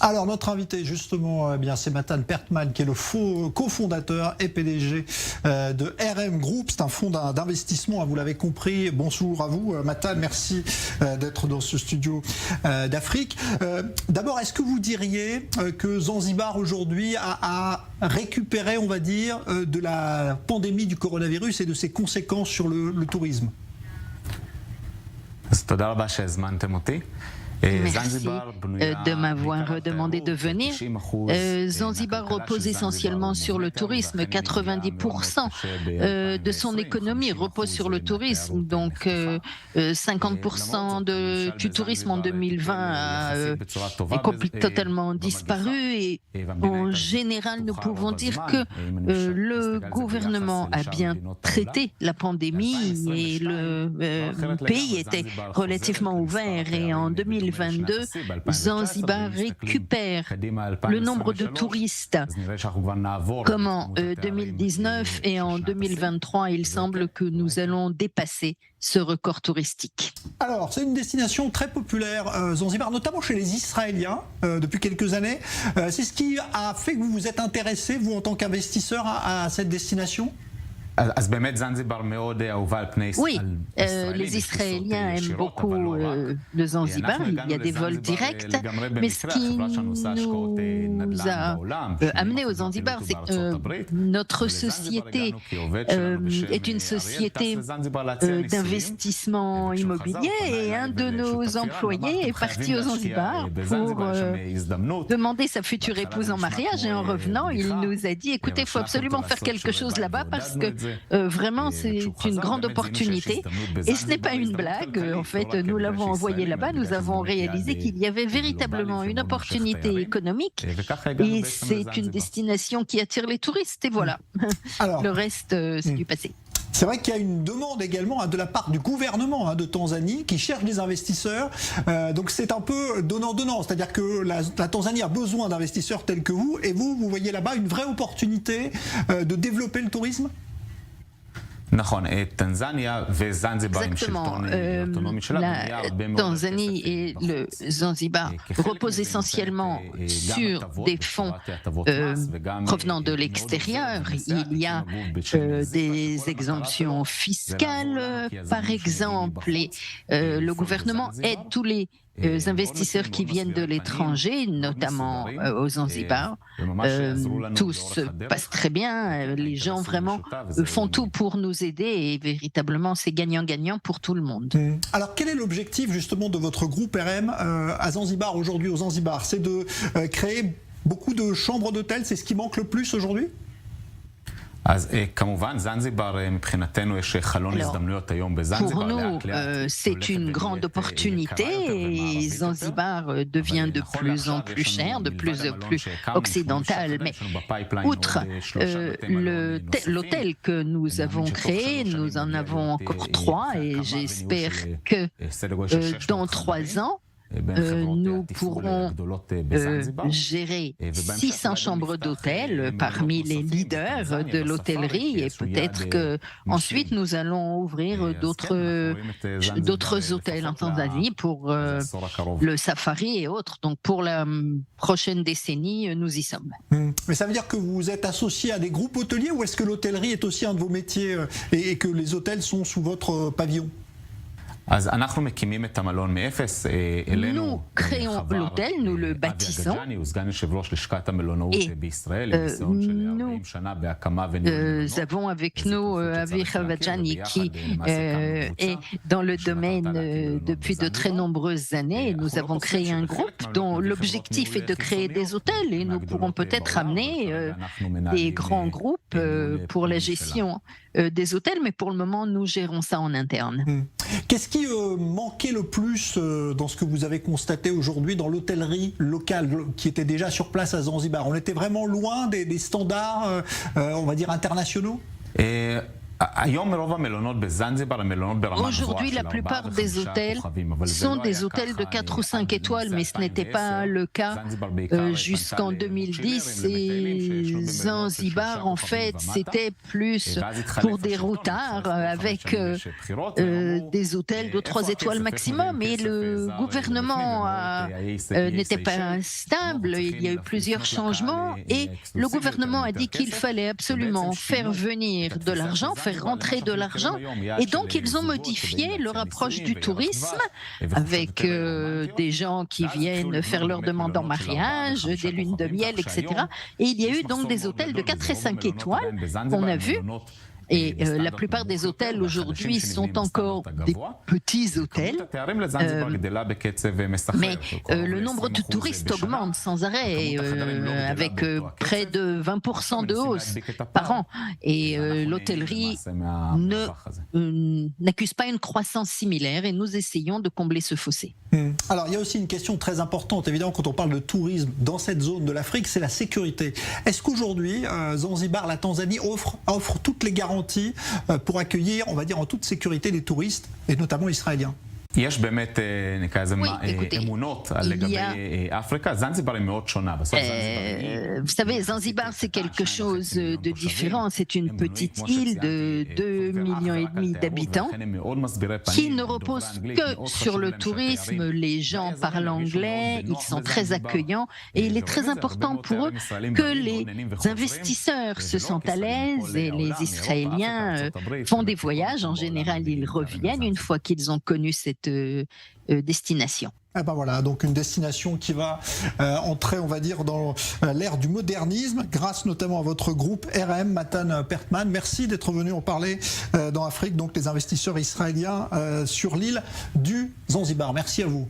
Alors notre invité justement, c'est Matan Pertman qui est le cofondateur et PDG de RM Group. C'est un fonds d'investissement, vous l'avez compris. Bonjour à vous Matan, merci d'être dans ce studio d'Afrique. D'abord, est-ce que vous diriez que Zanzibar aujourd'hui a récupéré, on va dire, de la pandémie du coronavirus et de ses conséquences sur le tourisme? Merci de m'avoir demandé de venir. Zanzibar repose essentiellement sur le tourisme. 90% de son économie repose sur le tourisme. Donc 50% du tourisme en 2020 est totalement disparu. Et en général, nous pouvons dire que le gouvernement a bien traité la pandémie et le pays était relativement ouvert. Et en 2022, Zanzibar récupère le nombre de touristes comme en 2019 et en 2023, il semble que nous allons dépasser ce record touristique. Alors, c'est une destination très populaire, Zanzibar, notamment chez les Israéliens, depuis quelques années. C'est ce qui a fait que vous vous êtes intéressé, vous en tant qu'investisseur, à cette destination ? Oui, les Israéliens aiment beaucoup le Zanzibar, il y a des vols directs, mais ce qui nous a amené au Zanzibar, c'est que notre société est une société d'investissement immobilier et un de nos employés est parti au Zanzibar pour demander sa future épouse en mariage et en revenant, il nous a dit, écoutez, il faut absolument faire quelque chose là-bas parce que vraiment, c'est une grande opportunité et ce n'est pas une blague. En fait, nous l'avons envoyé là-bas, nous avons réalisé qu'il y avait véritablement une opportunité économique et c'est une destination qui attire les touristes et voilà. Alors, le reste, c'est du passé. C'est vrai qu'il y a une demande également de la part du gouvernement de Tanzanie qui cherche des investisseurs. Donc c'est un peu donnant-donnant. C'est-à-dire que la Tanzanie a besoin d'investisseurs tels que vous et vous voyez là-bas une vraie opportunité de développer le tourisme ? Exactement. La Tanzanie et le Zanzibar reposent essentiellement sur des fonds provenant de l'extérieur. Il y a des exemptions fiscales, par exemple, et le gouvernement aide tous les investisseurs qui viennent de l'étranger, notamment aux Zanzibar. Tout se passe très bien. Les gens vraiment font tout pour nous aider et véritablement c'est gagnant-gagnant pour tout le monde. Alors quel est l'objectif justement de votre groupe RM à Zanzibar aujourd'hui au Zanzibar? C'est de créer beaucoup de chambres d'hôtel, c'est ce qui manque le plus aujourd'hui? Alors, pour nous, c'est une grande opportunité et Zanzibar devient de plus en plus cher, de plus en plus occidental. Mais outre l'hôtel que nous avons créé, nous en avons encore 3 et j'espère que dans 3 ans, nous pourrons gérer 600 chambres d'hôtel parmi les leaders de l'hôtellerie et peut-être qu'ensuite nous allons ouvrir d'autres hôtels en Tanzanie pour le safari et autres. Donc pour la prochaine décennie, nous y sommes. Mais ça veut dire que vous êtes associé à des groupes hôteliers ou est-ce que l'hôtellerie est aussi un de vos métiers et que les hôtels sont sous votre pavillon? Nous créons l'hôtel, nous le bâtissons et nous avons avec nous Avi Khavajani qui est dans le domaine depuis de très nombreuses années. Et nous avons créé un groupe dont l'objectif est de créer des hôtels et nous pourrons peut-être amener des grands groupes pour la gestion des hôtels, mais pour le moment, nous gérons ça en interne. Qu'est-ce qui manquait le plus dans ce que vous avez constaté aujourd'hui dans l'hôtellerie locale qui était déjà sur place à Zanzibar? On était vraiment loin des standards, on va dire, internationaux? Aujourd'hui, la plupart des hôtels sont des hôtels de 4 ou 5 étoiles, mais ce n'était pas le cas jusqu'en 2010. Et Zanzibar, en fait, c'était plus pour des routards avec des hôtels de 3 étoiles maximum. Et le gouvernement n'était pas stable. Il y a eu plusieurs changements et le gouvernement a dit qu'il fallait absolument faire venir de l'argent, faire rentrer de l'argent, et donc ils ont modifié leur approche du tourisme avec des gens qui viennent faire leur demande en mariage, des lunes de miel, etc. Et il y a eu donc des hôtels de 4 et 5 étoiles qu'on a vus. Et la plupart des hôtels aujourd'hui sont encore des petits hôtels, mais le nombre de touristes augmente sans arrêt, avec près de 20% de hausse par an. Et l'hôtellerie n'accuse pas une croissance similaire et nous essayons de combler ce fossé. Alors, il y a aussi une question très importante, évidemment, quand on parle de tourisme dans cette zone de l'Afrique, c'est la sécurité. Est-ce qu'aujourd'hui, Zanzibar, la Tanzanie, offre toutes les garanties pour accueillir, on va dire, en toute sécurité les touristes, et notamment israéliens? Oui, écoutez, vous savez, Zanzibar, c'est quelque chose de différent. C'est une petite île de 2,5 millions d'habitants qui ne repose que sur le tourisme. Les gens parlent anglais, ils sont très accueillants et il est très important pour eux que les investisseurs se sentent à l'aise et les Israéliens font des voyages. En général, ils reviennent une fois qu'ils ont connu cette destination. Ah ben voilà, donc une destination qui va entrer, on va dire, dans l'ère du modernisme, grâce notamment à votre groupe RM, Matan Pertman. Merci d'être venu en parler dans Afrique, donc les investisseurs israéliens sur l'île du Zanzibar. Merci à vous.